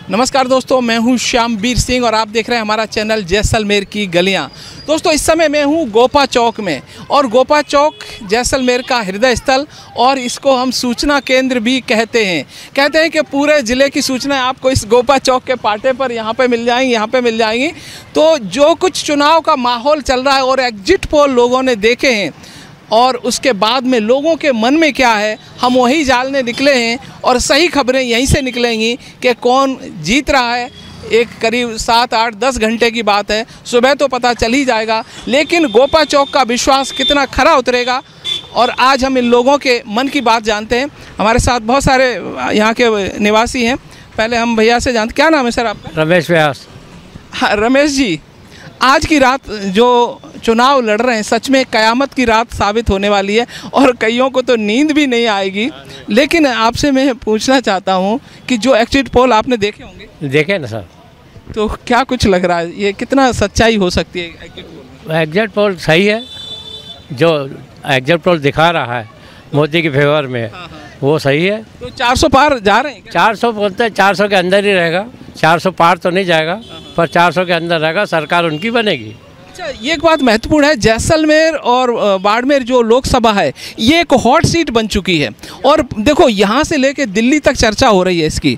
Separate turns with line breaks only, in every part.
नमस्कार दोस्तों, मैं हूं श्यामवीर सिंह और आप देख रहे हैं हमारा चैनल जैसलमेर की गलियां। दोस्तों, इस समय मैं हूं गोपा चौक में और गोपा चौक जैसलमेर का हृदय स्थल और इसको हम सूचना केंद्र भी कहते हैं कि पूरे ज़िले की सूचनाएं आपको इस गोपा चौक के पाटे पर यहाँ पे मिल जाएंगी। तो जो कुछ चुनाव का माहौल चल रहा है और एग्जिट पोल लोगों ने देखे हैं और उसके बाद में लोगों के मन में क्या है, हम वही जानने निकले हैं और सही खबरें यहीं से निकलेंगी कि कौन जीत रहा है। एक करीब 7, 8, 10 घंटे की बात है, सुबह तो पता चल ही जाएगा, लेकिन गोपा चौक का विश्वास कितना खरा उतरेगा और आज हम इन लोगों के मन की बात जानते हैं। हमारे साथ बहुत सारे यहाँ के निवासी हैं। पहले हम भैया से जानते, क्या नाम है सर आपका?
रमेश व्यास।
हाँ रमेश जी, आज की रात जो चुनाव लड़ रहे हैं सच में कयामत की रात साबित होने वाली है और कईयों को तो नींद भी नहीं आएगी। लेकिन आपसे मैं पूछना चाहता हूं कि जो एग्जिट पोल आपने देखे होंगे,
देखे ना सर,
तो क्या कुछ लग रहा है, ये कितना सच्चाई हो सकती है एग्जिट पोल?
एग्जिट पोल सही है। जो एग्जिट पोल दिखा रहा है मोदी के फेवर में, वो सही है।
तो 400 पार जा रहे हैं?
400 बोलते हैं, 400 के अंदर ही रहेगा। 400 पार तो नहीं जाएगा, पर 400 के अंदर रहेगा, सरकार उनकी बनेगी।
अच्छा, ये एक बात महत्वपूर्ण है, जैसलमेर और बाड़मेर जो लोकसभा है ये एक हॉट सीट बन चुकी है और देखो यहाँ से लेके दिल्ली तक चर्चा हो रही है इसकी।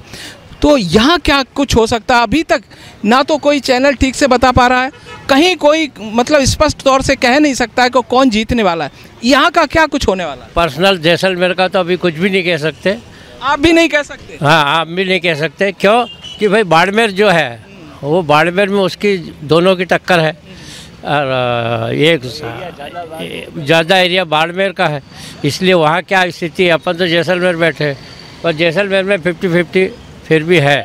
तो यहाँ क्या कुछ हो सकता है? अभी तक ना तो कोई चैनल ठीक से बता पा रहा है, कहीं कोई मतलब स्पष्ट तौर से कह नहीं सकता है कि कौन जीतने वाला है। यहाँ का क्या कुछ होने वाला है?
पर्सनल जैसलमेर का तो अभी कुछ भी नहीं कह सकते।
आप भी नहीं कह सकते?
हाँ, आप भी नहीं कह सकते। क्यों? कि भाई बाड़मेर जो है वो बाड़मेर में उसकी दोनों की टक्कर है और एक ज़्यादा एरिया बाड़मेर का है, इसलिए वहाँ क्या स्थिति है। अपन तो जैसलमेर बैठे, पर जैसलमेर में 50-50 फिर भी है,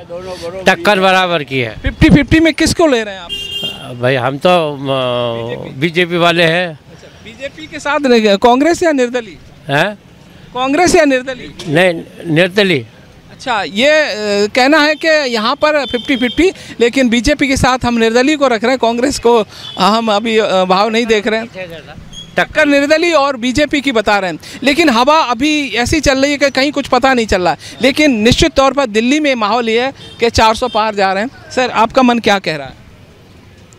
टक्कर बराबर की है।
50-50 में किसको ले रहे हैं आप?
भाई हम तो बीजेपी वाले हैं।
बीजेपी के साथ कांग्रेस या निर्दलीय?
हैं?
कांग्रेस या निर्दलीय?
नहीं, निर्दलीय।
अच्छा, ये कहना है कि यहाँ पर 50-50, लेकिन बीजेपी के साथ हम निर्दलीय को रख रहे हैं, कांग्रेस को हम अभी भाव नहीं देख रहे हैं। टक्कर निर्दलीय और बीजेपी की बता रहे हैं, लेकिन हवा अभी ऐसी चल रही है कि कहीं कुछ पता नहीं चल रहा है। लेकिन निश्चित तौर पर दिल्ली में माहौल ये है कि 400 पार जा रहे हैं। सर, आपका मन क्या कह रहा है?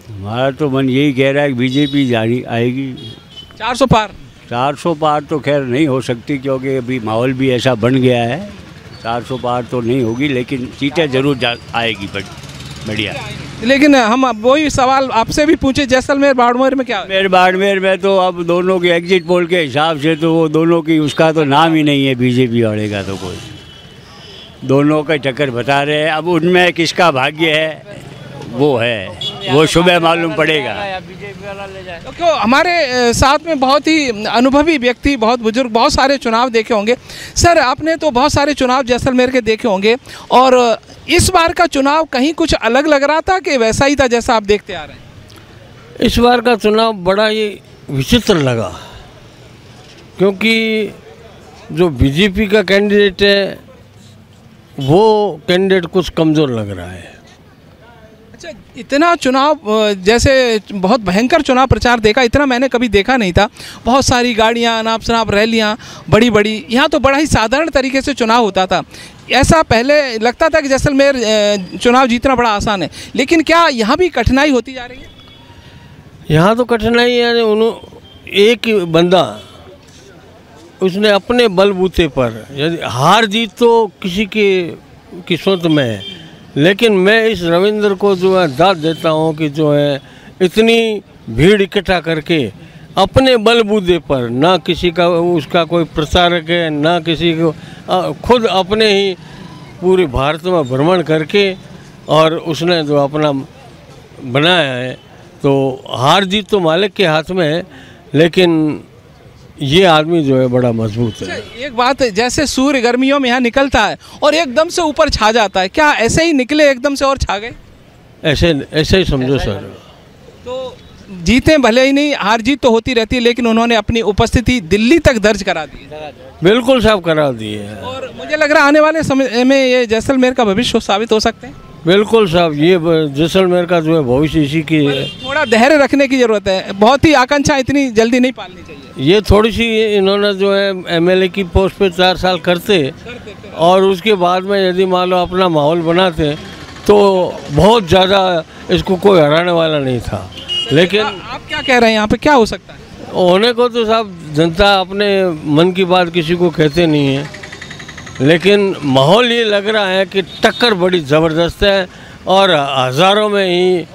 हमारा तो मन यही कह रहा है कि बीजेपी जानी आएगी
400 पार।
400 पार तो खैर नहीं हो सकती, क्योंकि अभी माहौल भी ऐसा बन गया है। 400 पार तो नहीं होगी, लेकिन सीटें जरूर आएगी बढ़िया।
लेकिन हम वही सवाल आपसे भी पूछे, जैसलमेर बाड़मेर में क्या?
बाड़मेर में तो अब दोनों के एग्जिट पोल के हिसाब से तो वो दोनों की, उसका तो नाम ही नहीं है बीजेपी वाले का, तो कोई दोनों का टक्कर बता रहे हैं। अब उनमें किसका भाग्य है वो सुबह मालूम पड़ेगा।
तो क्यों हमारे साथ में बहुत ही अनुभवी व्यक्ति, बहुत बुजुर्ग, बहुत सारे चुनाव देखे होंगे। सर, आपने तो बहुत सारे चुनाव जैसलमेर के देखे होंगे और इस बार का चुनाव कहीं कुछ अलग लग रहा था कि वैसा ही था जैसा आप देखते आ रहे हैं?
इस बार का चुनाव बड़ा ही विचित्र लगा, क्योंकि जो बीजेपी का कैंडिडेट है वो कैंडिडेट कुछ कमज़ोर लग रहा है।
अच्छा, इतना चुनाव जैसे बहुत भयंकर चुनाव प्रचार देखा, इतना मैंने कभी देखा नहीं था। बहुत सारी गाड़ियाँ, अनाप शनाप रैलियाँ बड़ी बड़ी। यहाँ तो बड़ा ही साधारण तरीके से चुनाव होता था। ऐसा पहले लगता था कि जैसलमेर चुनाव जीतना बड़ा आसान है, लेकिन क्या यहाँ भी कठिनाई होती जा रही है?
यहाँ तो कठिनाई है। एक बंदा उसने अपने बलबूते पर, यदि हार जीत तो किसी के किस्मत में है, लेकिन मैं इस रविंद्र को जो है दाद देता हूँ कि जो है इतनी भीड़ इकट्ठा करके अपने बलबूते पर, ना किसी का उसका कोई प्रचारक है, ना किसी को, खुद अपने ही पूरे भारत में भ्रमण करके और उसने जो अपना बनाया है, तो हार जीत तो मालिक के हाथ में है, लेकिन ये आदमी जो है बड़ा मजबूत है।
एक बात है, जैसे सूर्य गर्मियों में यहाँ निकलता है और एकदम से ऊपर छा जाता है, क्या ऐसे ही निकले एकदम से और छा गए?
ऐसे ही समझो सर।
तो जीते भले ही नहीं, हार जीत तो होती रहती है, लेकिन उन्होंने अपनी उपस्थिति दिल्ली तक दर्ज करा दी है।
बिल्कुल साहब करा दी है
और मुझे लग रहा है आने वाले समय में ये जैसलमेर का भविष्य साबित हो सकते हैं।
बिल्कुल साहब, ये जैसलमेर का जो है भविष्य इसी की है।
थोड़ा धैर्य रखने की जरूरत है, बहुत ही आकांक्षा इतनी जल्दी नहीं पालनी चाहिए।
ये थोड़ी सी इन्होंने जो है एमएलए की पोस्ट पे 4 साल करते और उसके बाद में यदि मान लो अपना माहौल बनाते तो बहुत ज़्यादा इसको कोई हराने वाला नहीं था। लेकिन
आप क्या कह रहे हैं यहाँ पे क्या हो सकता है?
होने को तो साहब जनता अपने मन की बात किसी को कहते नहीं है, लेकिन माहौल ये लग रहा है कि टक्कर बड़ी ज़बरदस्त है और हज़ारों में ही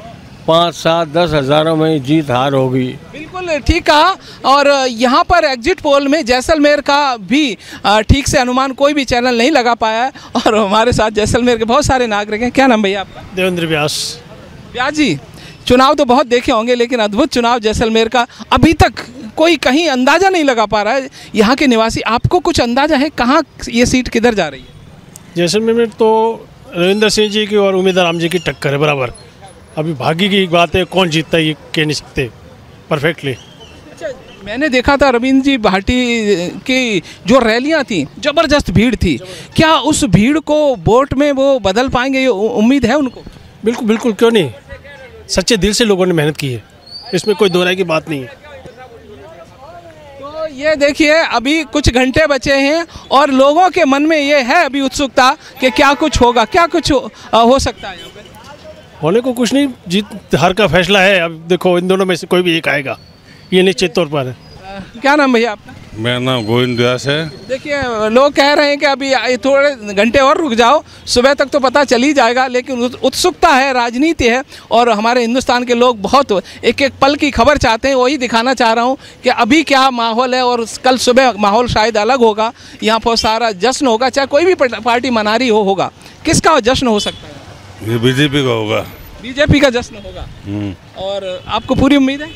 5, 7, 10 हज़ारों में ही जीत हार होगी।
बिल्कुल ठीक कहा। और यहाँ पर एग्जिट पोल में जैसलमेर का भी ठीक से अनुमान कोई भी चैनल नहीं लगा पाया है। और हमारे साथ जैसलमेर के बहुत सारे नागरिक हैं। क्या नाम भैया आपका?
देवेंद्र व्यास।
व्यास जी, चुनाव तो बहुत देखे होंगे, लेकिन अद्भुत चुनाव जैसलमेर का अभी तक कोई कहीं अंदाज़ा नहीं लगा पा रहा है। यहाँ के निवासी, आपको कुछ अंदाज़ा है कहाँ ये सीट किधर जा रही है?
जैसलमेर में तो रविंद्र सिंह जी की और उम्मीदवार राम जी की टक्कर है बराबर। अभी भाग्य की बात है, कौन जीतता है ये कह नहीं सकते परफेक्टली।
अच्छा, मैंने देखा था रविंद्र जी भाटी की जो रैलियाँ थी, ज़बरदस्त भीड़ थी। क्या उस भीड़ को वोट में वो बदल पाएंगे, ये उम्मीद है उनको?
बिल्कुल बिल्कुल, क्यों नहीं। सच्चे दिल से लोगों ने मेहनत की है, इसमें कोई दोहराई की बात नहीं है।
तो ये देखिए, अभी कुछ घंटे बचे हैं और लोगों के मन में ये है अभी उत्सुकता कि क्या कुछ होगा, क्या कुछ हो सकता है।
होने को कुछ नहीं, जीत हार का फैसला है। अब देखो, इन दोनों में से कोई भी एक आएगा, ये निश्चित तौर पर है।
क्या नाम भैया आपका?
मेरा नाम गोविंद व्यास है।
देखिए, लोग कह रहे हैं कि अभी थोड़े घंटे और रुक जाओ, सुबह तक तो पता चल ही जाएगा, लेकिन उत्सुकता है, राजनीति है और हमारे हिंदुस्तान के लोग बहुत एक एक पल की खबर चाहते हैं। वही दिखाना चाह रहा हूँ कि अभी क्या माहौल है और कल सुबह माहौल शायद अलग होगा। यहाँ बहुत सारा जश्न होगा, चाहे कोई भी पार्टी मना रही होगा। किसका जश्न हो सकता है?
ये बीजेपी का होगा।
बीजेपी का जश्न होगा। और आपको पूरी उम्मीद है?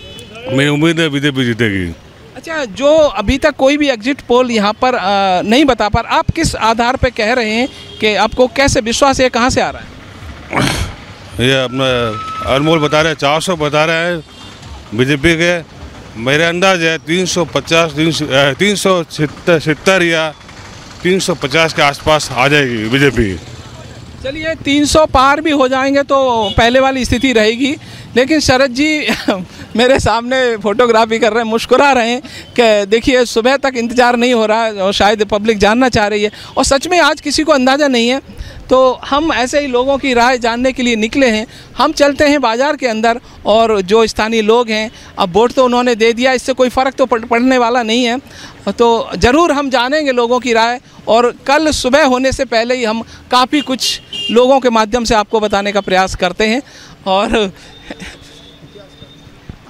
मेरी उम्मीद है बीजेपी जीतेगी।
अच्छा, जो अभी तक कोई भी एग्जिट पोल यहाँ पर नहीं बता पा, आप किस आधार पे कह रहे हैं कि आपको कैसे विश्वास है, कहाँ से आ रहा है?
ये अपना अनमोल बता रहे हैं, 400 बता रहे हैं बीजेपी के। मेरे अंदाज है 350, 370 या 350 के आसपास आ जाएगी बीजेपी।
चलिए, 300 पार भी हो जाएंगे तो पहले वाली स्थिति रहेगी। लेकिन शरद जी मेरे सामने फोटोग्राफी कर रहे हैं, मुस्कुरा रहे हैं कि देखिए सुबह तक इंतज़ार नहीं हो रहा है और शायद पब्लिक जानना चाह रही है। और सच में आज किसी को अंदाज़ा नहीं है, तो हम ऐसे ही लोगों की राय जानने के लिए निकले हैं। हम चलते हैं बाज़ार के अंदर और जो स्थानीय लोग हैं, अब वोट तो उन्होंने दे दिया, इससे कोई फ़र्क तो पड़ने वाला नहीं है, तो ज़रूर हम जानेंगे लोगों की राय। और कल सुबह होने से पहले ही हम काफ़ी कुछ लोगों के माध्यम से आपको बताने का प्रयास करते हैं। और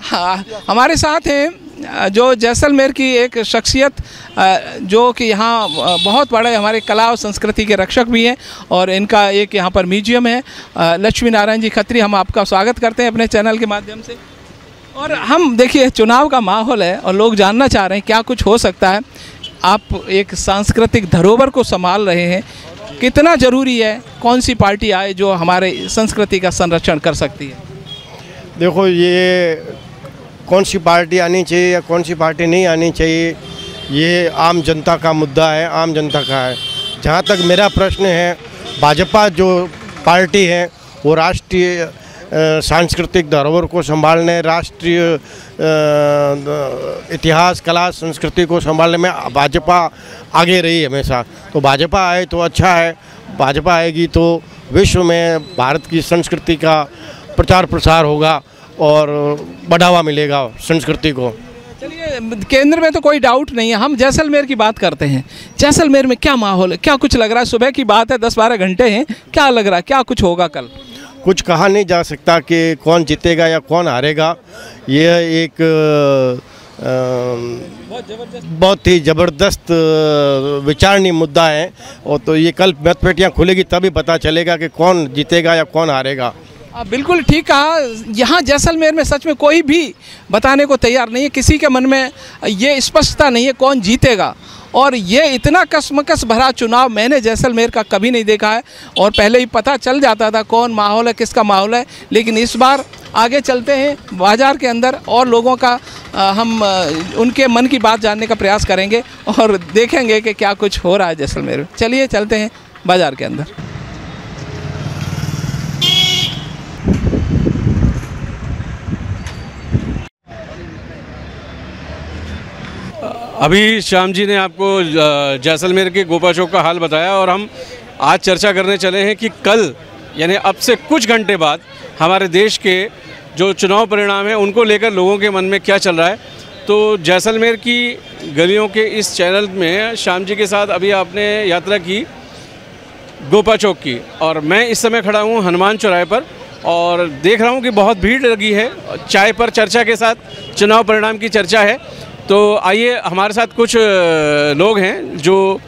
हाँ, हमारे साथ हैं जो जैसलमेर की एक शख्सियत, जो कि यहाँ बहुत बड़े हमारे कला और संस्कृति के रक्षक भी हैं और इनका एक यहाँ पर म्यूजियम है। लक्ष्मी नारायण जी खत्री, हम आपका स्वागत करते हैं अपने चैनल के माध्यम से। और हम देखिए, चुनाव का माहौल है और लोग जानना चाह रहे हैं क्या कुछ हो सकता है। आप एक सांस्कृतिक धरोहर को संभाल रहे हैं, कितना ज़रूरी है कौन सी पार्टी आए जो हमारे संस्कृति का संरक्षण कर सकती है?
देखो, ये कौन सी पार्टी आनी चाहिए या कौन सी पार्टी नहीं आनी चाहिए, ये आम जनता का मुद्दा है, आम जनता का है। जहाँ तक मेरा प्रश्न है, भाजपा जो पार्टी है वो राष्ट्रीय सांस्कृतिक धरोहर को संभालने, राष्ट्रीय इतिहास, कला, संस्कृति को संभालने में भाजपा आगे रही हमेशा। तो भाजपा आए तो अच्छा है, भाजपा आएगी तो विश्व में भारत की संस्कृति का प्रचार प्रसार होगा और बढ़ावा मिलेगा संस्कृति को।
चलिए, केंद्र में तो कोई डाउट नहीं है। हम जैसलमेर की बात करते हैं। जैसलमेर में क्या माहौल है, क्या कुछ लग रहा है? सुबह की बात है, 10-12 घंटे हैं, क्या लग रहा है, क्या कुछ होगा कल?
कुछ कहा नहीं जा सकता कि कौन जीतेगा या कौन हारेगा। ये एक बहुत ही ज़बरदस्त विचारणीय मुद्दा है और तो ये कल मतपेटियाँ खुलेगी तभी पता चलेगा कि कौन जीतेगा या कौन हारेगा।
बिल्कुल ठीक कहा। यहाँ जैसलमेर में सच में कोई भी बताने को तैयार नहीं है, किसी के मन में ये स्पष्टता नहीं है कौन जीतेगा। और ये इतना कसमकस भरा चुनाव मैंने जैसलमेर का कभी नहीं देखा है और पहले ही पता चल जाता था कौन माहौल है, किसका माहौल है। लेकिन इस बार आगे चलते हैं बाज़ार के अंदर और लोगों का हम उनके मन की बात जानने का प्रयास करेंगे और देखेंगे कि क्या कुछ हो रहा है जैसलमेर में। चलिए चलते हैं बाज़ार के अंदर।
अभी श्याम जी ने आपको जैसलमेर के गोपा चौक का हाल बताया और हम आज चर्चा करने चले हैं कि कल यानी अब से कुछ घंटे बाद हमारे देश के जो चुनाव परिणाम हैं उनको लेकर लोगों के मन में क्या चल रहा है। तो जैसलमेर की गलियों के इस चैनल में श्याम जी के साथ अभी आपने यात्रा की गोपा चौक की, और मैं इस समय खड़ा हूँ हनुमान चौराहे पर और देख रहा हूँ कि बहुत भीड़ लगी है। चाय पर चर्चा के साथ चुनाव परिणाम की चर्चा है। तो आइए, हमारे साथ कुछ लोग हैं जो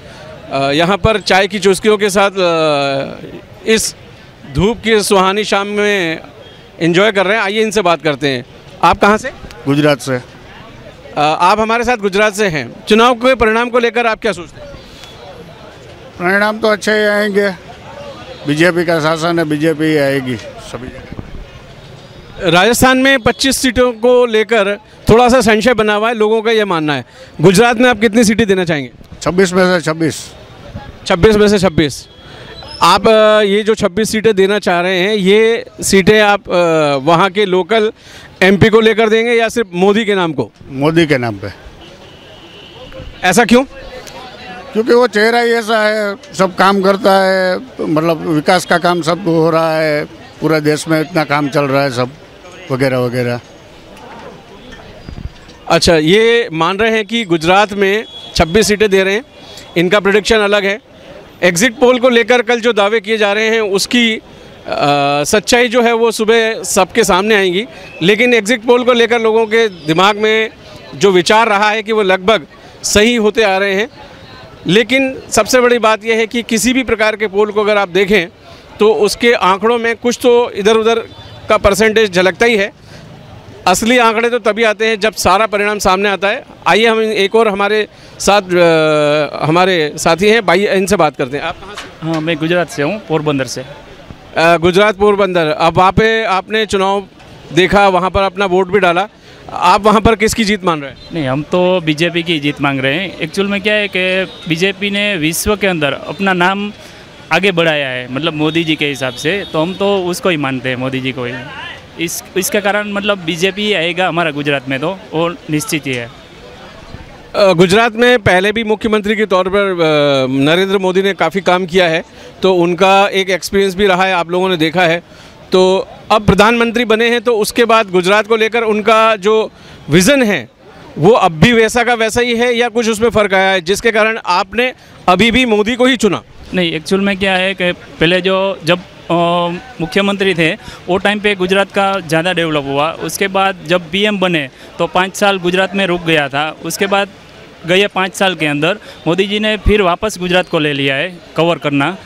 यहाँ पर चाय की चुस्कियों के साथ इस धूप की सुहानी शाम में एंजॉय कर रहे हैं। आइए इनसे बात करते हैं। आप कहाँ से?
गुजरात से।
आप हमारे साथ गुजरात से हैं। चुनाव के परिणाम को लेकर आप क्या सोचते हैं?
परिणाम तो अच्छे ही आएंगे, बीजेपी का शासन है, बीजेपी ही आएगी सभी जगह।
राजस्थान में 25 सीटों को लेकर थोड़ा सा संशय बना हुआ है, लोगों का ये मानना है। गुजरात में आप कितनी सीटें देना चाहेंगे?
26 में से 26।
26 में से 26। आप ये जो 26 सीटें देना चाह रहे हैं, ये सीटें आप वहाँ के लोकल एमपी को लेकर देंगे या सिर्फ मोदी के नाम को?
मोदी के नाम पे।
ऐसा क्यों?
क्योंकि वो चेहरा ही ऐसा है, सब काम करता है, मतलब विकास का काम सब हो रहा है, पूरा देश में इतना काम चल रहा है, सब वगैरह वगैरह।
अच्छा, ये मान रहे हैं कि गुजरात में 26 सीटें दे रहे हैं, इनका प्रेडिक्शन अलग है। एग्जिट पोल को लेकर कल जो दावे किए जा रहे हैं उसकी सच्चाई जो है वो सुबह सबके सामने आएगी, लेकिन एग्जिट पोल को लेकर लोगों के दिमाग में जो विचार रहा है कि वो लगभग सही होते आ रहे हैं। लेकिन सबसे बड़ी बात यह है कि किसी भी प्रकार के पोल को अगर आप देखें तो उसके आंकड़ों में कुछ तो इधर उधर का परसेंटेज झलकता ही है। असली आंकड़े तो तभी आते हैं जब सारा परिणाम सामने आता है। आइए हम एक और हमारे साथ हमारे साथी हैं, भाई, इनसे बात करते हैं। आप कहाँ से?
हाँ, मैं गुजरात से हूँ, पोरबंदर से।
गुजरात पोरबंदर। अब वहाँ पे आपने चुनाव देखा, वहाँ पर अपना वोट भी डाला, आप वहाँ पर किसकी जीत मान रहे हैं?
नहीं, हम तो बीजेपी की जीत मांग रहे हैं। एक्चुअल में क्या है कि बीजेपी ने विश्व के अंदर अपना नाम आगे बढ़ाया है, मतलब मोदी जी के हिसाब से, तो हम तो उसको ही मानते हैं, मोदी जी को ही। इसके कारण मतलब बीजेपी आएगा हमारा गुजरात में, तो वो निश्चित ही है।
गुजरात में पहले भी मुख्यमंत्री के तौर पर नरेंद्र मोदी ने काफ़ी काम किया है, तो उनका एक एक्सपीरियंस भी रहा है, आप लोगों ने देखा है। तो अब प्रधानमंत्री बने हैं, तो उसके बाद गुजरात को लेकर उनका जो विज़न है वो अब भी वैसा का वैसा ही है या कुछ उसमें फ़र्क आया है जिसके कारण आपने अभी भी मोदी को ही चुना?
नहीं, एक्चुअल में क्या है कि पहले जब मुख्यमंत्री थे वो टाइम पे गुजरात का ज़्यादा डेवलप हुआ। उसके बाद जब पीएम बने तो 5 साल गुजरात में रुक गया था। उसके बाद गए 5 साल के अंदर मोदी जी ने फिर वापस गुजरात को ले लिया है, कवर करना,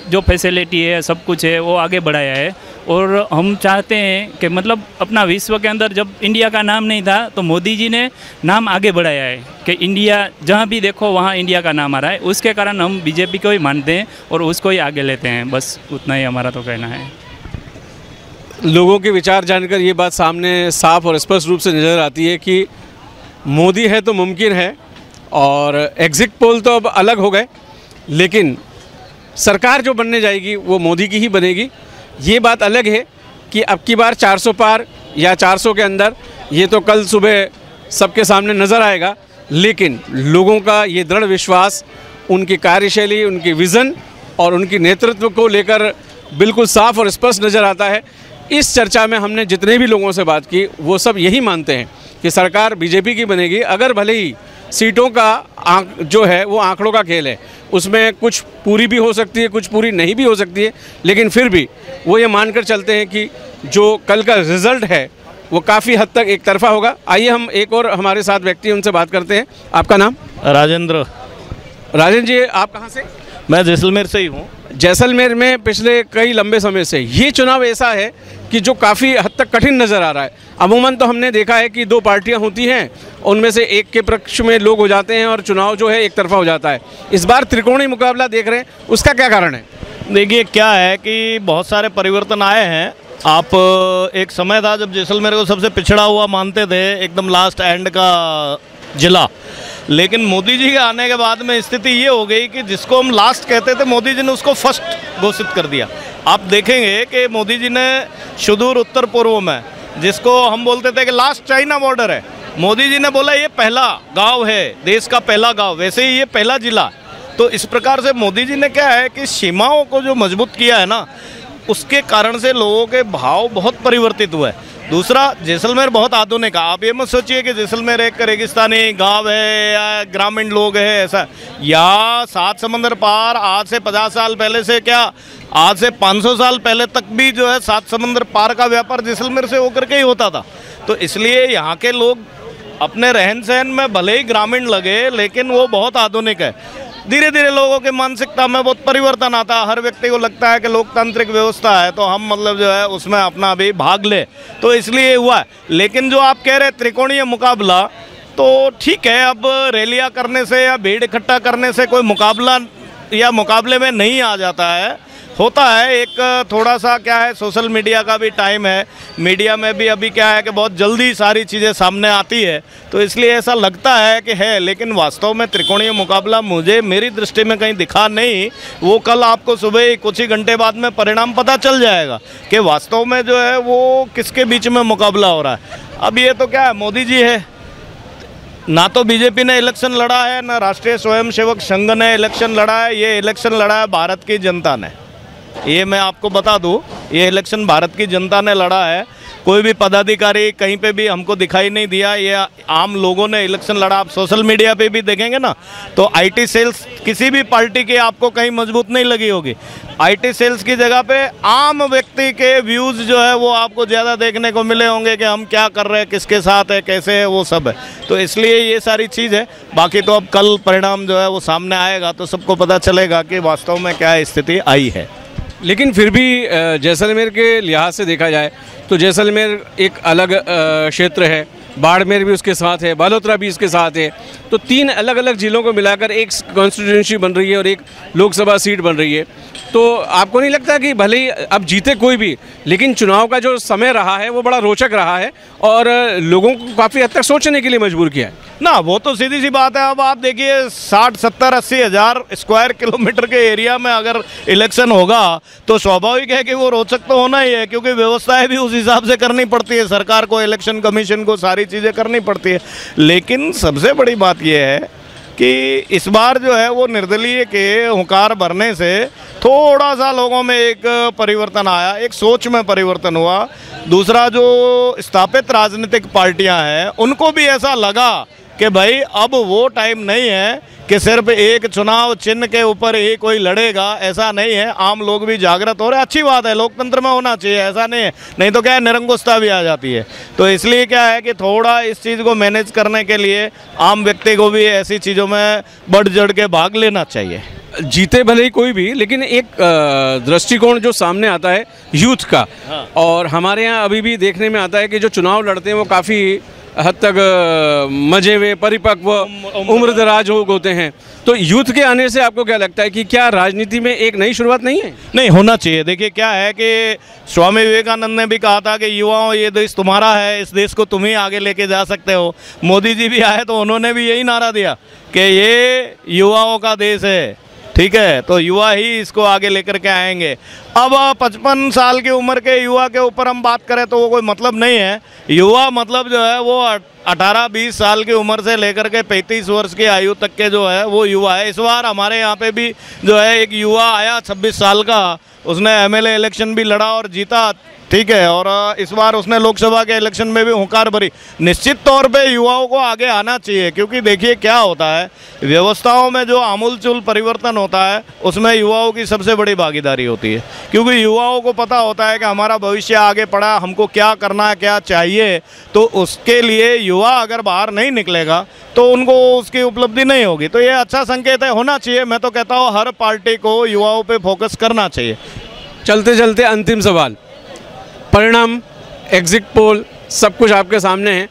जो फैसिलिटी है सब कुछ है वो आगे बढ़ाया है। और हम चाहते हैं कि मतलब अपना विश्व के अंदर जब इंडिया का नाम नहीं था तो मोदी जी ने नाम आगे बढ़ाया है कि इंडिया जहाँ भी देखो वहाँ इंडिया का नाम आ रहा है। उसके कारण हम बीजेपी को ही मानते हैं और उसको ही आगे लेते हैं, बस उतना ही हमारा तो कहना है।
लोगों के विचार जानकर ये बात सामने साफ और स्पष्ट रूप से नज़र आती है कि मोदी है तो मुमकिन है, और एग्जिट पोल तो अब अलग हो गए, लेकिन सरकार जो बनने जाएगी वो मोदी की ही बनेगी। ये बात अलग है कि अब की बार 400 पार या 400 के अंदर, ये तो कल सुबह सबके सामने नज़र आएगा, लेकिन लोगों का ये दृढ़ विश्वास उनकी कार्यशैली, उनकी विज़न और उनकी नेतृत्व को लेकर बिल्कुल साफ और स्पष्ट नज़र आता है। इस चर्चा में हमने जितने भी लोगों से बात की वो सब यही मानते हैं कि सरकार बीजेपी की बनेगी। अगर भले ही सीटों का जो है वो आंकड़ों का खेल है, उसमें कुछ पूरी भी हो सकती है, कुछ पूरी नहीं भी हो सकती है, लेकिन फिर भी वो ये मानकर चलते हैं कि जो कल का रिज़ल्ट है वो काफ़ी हद तक एक तरफा होगा। आइए हम एक और हमारे साथ व्यक्ति उनसे बात करते हैं। आपका नाम?
राजेंद्र।
राजेंद्र जी, आप कहाँ से?
मैं जैसलमेर से ही हूँ।
जैसलमेर में पिछले कई लंबे समय से ये चुनाव ऐसा है कि जो काफ़ी हद तक कठिन नज़र आ रहा है। अमूमन तो हमने देखा है कि 2 पार्टियां होती हैं, उनमें से एक के पक्ष में लोग हो जाते हैं और चुनाव जो है एक तरफा हो जाता है। इस बार त्रिकोणीय मुकाबला देख रहे हैं, उसका क्या कारण है?
देखिए, क्या है कि बहुत सारे परिवर्तन आए हैं। आप एक समय था जब जैसलमेर को सबसे पिछड़ा हुआ मानते थे, एकदम लास्ट एंड का जिला, लेकिन मोदी जी के आने के बाद में स्थिति ये हो गई कि जिसको हम लास्ट कहते थे मोदी जी ने उसको फर्स्ट घोषित कर दिया। आप देखेंगे कि मोदी जी ने सुदूर उत्तर पूर्व में, जिसको हम बोलते थे कि लास्ट चाइना बॉर्डर है, मोदी जी ने बोला ये पहला गांव है, देश का पहला गांव, वैसे ही ये पहला जिला। तो इस प्रकार से मोदी जी ने क्या है कि सीमाओं को जो मजबूत किया है ना, उसके कारण से लोगों के भाव बहुत परिवर्तित हुए हैं। दूसरा, जैसलमेर बहुत आधुनिक है। आप ये मत सोचिए कि जैसलमेर एक रेगिस्तानी गांव है या ग्रामीण लोग है, ऐसा। या 7 समंदर पार आज से 50 साल पहले से क्या, आज से 500 साल पहले तक भी जो है 7 समंदर पार का व्यापार जैसलमेर से होकर के ही होता था। तो इसलिए यहाँ के लोग अपने रहन सहन में भले ही ग्रामीण लगे, लेकिन वो बहुत आधुनिक है। धीरे धीरे लोगों की मानसिकता में बहुत परिवर्तन आता है। हर व्यक्ति को लगता है कि लोकतांत्रिक व्यवस्था है तो हम मतलब जो है उसमें अपना भी भाग ले, तो इसलिए हुआ है। लेकिन जो आप कह रहे त्रिकोणीय मुकाबला, तो ठीक है, अब रैलियां करने से या भीड़ इकट्ठा करने से कोई मुकाबला या मुकाबले में नहीं आ जाता है। होता है एक थोड़ा सा क्या है, सोशल मीडिया का भी टाइम है, मीडिया में भी अभी क्या है कि बहुत जल्दी सारी चीज़ें सामने आती है, तो इसलिए ऐसा लगता है कि है। लेकिन वास्तव में त्रिकोणीय मुकाबला मुझे मेरी दृष्टि में कहीं दिखा नहीं। वो कल आपको सुबह कुछ ही घंटे बाद में परिणाम पता चल जाएगा कि वास्तव में जो है वो किसके बीच में मुकाबला हो रहा है। अब ये तो क्या है, मोदी जी है, ना तो बीजेपी ने इलेक्शन लड़ा है, ना राष्ट्रीय स्वयंसेवक संघ ने इलेक्शन लड़ा है। ये इलेक्शन लड़ा है भारत की जनता ने। ये मैं आपको बता दूं, ये इलेक्शन भारत की जनता ने लड़ा है। कोई भी पदाधिकारी कहीं पे भी हमको दिखाई नहीं दिया। ये आम लोगों ने इलेक्शन लड़ा। आप सोशल मीडिया पे भी देखेंगे ना, तो आईटी सेल्स किसी भी पार्टी की आपको कहीं मजबूत नहीं लगी होगी। आईटी सेल्स की जगह पे आम व्यक्ति के व्यूज़ जो है वो आपको ज़्यादा देखने को मिले होंगे कि हम क्या कर रहे हैं, किसके साथ है, कैसे है, वो सब है। तो इसलिए ये सारी चीज़ है। बाकी तो अब कल परिणाम जो है वो सामने आएगा तो सबको पता चलेगा कि वास्तव में क्या स्थिति आई है।
लेकिन फिर भी जैसलमेर के लिहाज से देखा जाए तो जैसलमेर एक अलग क्षेत्र है, बाड़मेर भी उसके साथ है, बालोतरा भी इसके साथ है। तो 3 अलग अलग जिलों को मिलाकर एक कॉन्स्टिट्यूंसी बन रही है और एक लोकसभा सीट बन रही है। तो आपको नहीं लगता कि भले ही अब जीते कोई भी, लेकिन चुनाव का जो समय रहा है वो बड़ा रोचक रहा है और लोगों को काफ़ी हद तक सोचने के लिए मजबूर किया है?
ना, वो तो सीधी सी बात है। अब आप देखिए 60, 70, 80 हज़ार स्क्वायर किलोमीटर के एरिया में अगर इलेक्शन होगा तो स्वाभाविक है कि वो रोचक तो होना ही है, क्योंकि व्यवस्थाएं भी उस हिसाब से करनी पड़ती है। सरकार को, इलेक्शन कमीशन को सारी चीज़ें करनी पड़ती है। लेकिन सबसे बड़ी बात यह है कि इस बार जो है वो निर्दलीय के हुंकार भरने से थोड़ा सा लोगों में एक परिवर्तन आया, एक सोच में परिवर्तन हुआ। दूसरा, जो स्थापित राजनीतिक पार्टियां हैं उनको भी ऐसा लगा कि भाई अब वो टाइम नहीं है कि सिर्फ एक चुनाव चिन्ह के ऊपर ही कोई लड़ेगा, ऐसा नहीं है। आम लोग भी जागृत हो रहे हैं, अच्छी बात है, लोकतंत्र में होना चाहिए, ऐसा नहीं है। नहीं तो क्या है, निरंकुशता भी आ जाती है। तो इसलिए क्या है कि थोड़ा इस चीज़ को मैनेज करने के लिए आम व्यक्ति को भी ऐसी चीज़ों में बढ़ चढ़ के भाग लेना चाहिए।
जीते भले ही कोई भी, लेकिन एक दृष्टिकोण जो सामने आता है यूथ का, और हमारे यहाँ अभी भी देखने में आता है कि जो चुनाव लड़ते हैं वो काफ़ी हद तक मजे हुए, परिपक्व, उम्रदराज लोग होते हैं। तो यूथ के आने से आपको क्या लगता है कि क्या राजनीति में एक नई शुरुआत नहीं है?
नहीं, होना चाहिए। देखिए क्या है कि स्वामी विवेकानंद ने भी कहा था कि युवाओं, ये देश तुम्हारा है, इस देश को तुम ही आगे लेके जा सकते हो। मोदी जी भी आए तो उन्होंने भी यही नारा दिया कि ये युवाओं का देश है, ठीक है, तो युवा ही इसको आगे लेकर के आएंगे। अब 55 साल की उम्र के युवा के ऊपर हम बात करें तो वो कोई मतलब नहीं है। युवा मतलब जो है वो 18-20 साल की उम्र से लेकर के 35 वर्ष की आयु तक के जो है वो युवा है। इस बार हमारे यहाँ पे भी जो है एक युवा आया 26 साल का, उसने एमएलए इलेक्शन भी लड़ा और जीता, ठीक है, और इस बार उसने लोकसभा के इलेक्शन में भी हुंकार भरी। निश्चित तौर पे युवाओं को आगे आना चाहिए, क्योंकि देखिए क्या होता है, व्यवस्थाओं में जो आमूलचूल परिवर्तन होता है उसमें युवाओं की सबसे बड़ी भागीदारी होती है, क्योंकि युवाओं को पता होता है कि हमारा भविष्य आगे पड़ा, हमको क्या करना है, क्या चाहिए। तो उसके लिए युवा अगर बाहर नहीं निकलेगा तो उनको उसकी उपलब्धि नहीं होगी। तो ये अच्छा संकेत है, होना चाहिए। मैं तो कहता हूँ हर पार्टी को युवाओं पर फोकस करना चाहिए।
चलते चलते अंतिम सवाल, परिणाम, एग्जिट पोल सब कुछ आपके सामने है,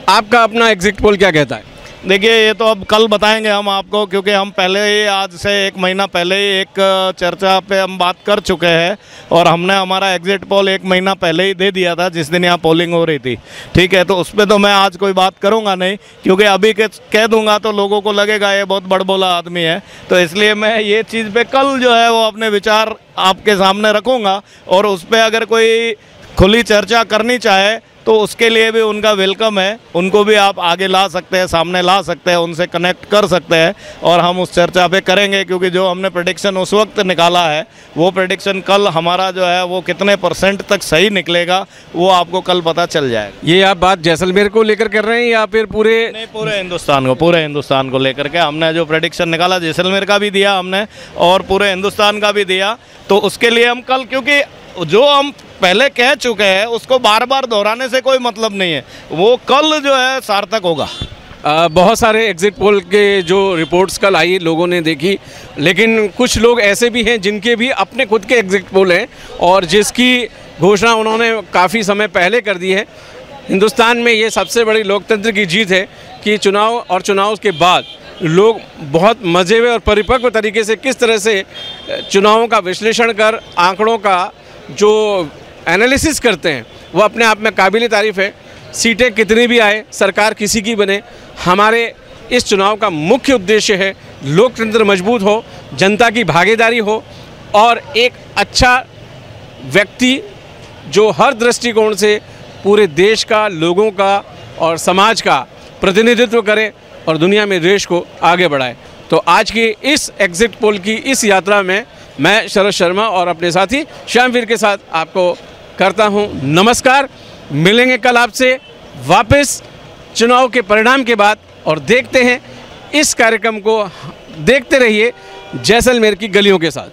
आपका अपना एग्जिट पोल क्या कहता है?
देखिए ये तो अब कल बताएंगे हम आपको, क्योंकि हम पहले ही आज से 1 महीना पहले ही एक चर्चा पे हम बात कर चुके हैं और हमने हमारा एग्जिट पोल 1 महीना पहले ही दे दिया था जिस दिन यहाँ पोलिंग हो रही थी, ठीक है। तो उस पर तो मैं आज कोई बात करूँगा नहीं, क्योंकि अभी कह दूँगा तो लोगों को लगेगा ये बहुत बड़बोला आदमी है। तो इसलिए मैं ये चीज़ पे कल जो है वो अपने विचार आपके सामने रखूँगा, और उस पर अगर कोई खुली चर्चा करनी चाहे तो उसके लिए भी उनका वेलकम है। उनको भी आप आगे ला सकते हैं, सामने ला सकते हैं, उनसे कनेक्ट कर सकते हैं और हम उस चर्चा पे करेंगे, क्योंकि जो हमने प्रेडिक्शन उस वक्त निकाला है वो प्रेडिक्शन कल हमारा जो है वो कितने % तक सही निकलेगा वो आपको कल पता चल जाएगा।
ये आप बात जैसलमेर को लेकर कर रहे हैं या फिर पूरे?
नहीं, पूरे हिंदुस्तान को लेकर के हमने जो प्रेडिक्शन निकाला, जैसलमेर का भी दिया हमने और पूरे हिंदुस्तान का भी दिया। तो उसके लिए हम कल, क्योंकि जो हम पहले कह चुके हैं उसको बार बार दोहराने से कोई मतलब नहीं है, वो कल जो है सार्थक होगा।
बहुत सारे एग्जिट पोल के जो रिपोर्ट्स कल आई लोगों ने देखी, लेकिन कुछ लोग ऐसे भी हैं जिनके भी अपने खुद के एग्जिट पोल हैं और जिसकी घोषणा उन्होंने काफ़ी समय पहले कर दी है। हिंदुस्तान में ये सबसे बड़ी लोकतंत्र की जीत है कि चुनाव और चुनाव के बाद लोग बहुत मज़े में और परिपक्व तरीके से किस तरह से चुनावों का विश्लेषण कर आंकड़ों का जो एनालिसिस करते हैं वो अपने आप में काबिल तारीफ़ है। सीटें कितनी भी आए, सरकार किसी की बने, हमारे इस चुनाव का मुख्य उद्देश्य है लोकतंत्र मजबूत हो, जनता की भागीदारी हो और एक अच्छा व्यक्ति जो हर दृष्टिकोण से पूरे देश का, लोगों का और समाज का प्रतिनिधित्व करे और दुनिया में देश को आगे बढ़ाए। तो आज की इस एग्जिट पोल की इस यात्रा में मैं शरद शर्मा और अपने साथी श्यामवीर के साथ आपको करता हूं नमस्कार। मिलेंगे कल आपसे वापस चुनाव के परिणाम के बाद और देखते हैं इस कार्यक्रम को, देखते रहिए जैसलमेर की गलियों के साथ।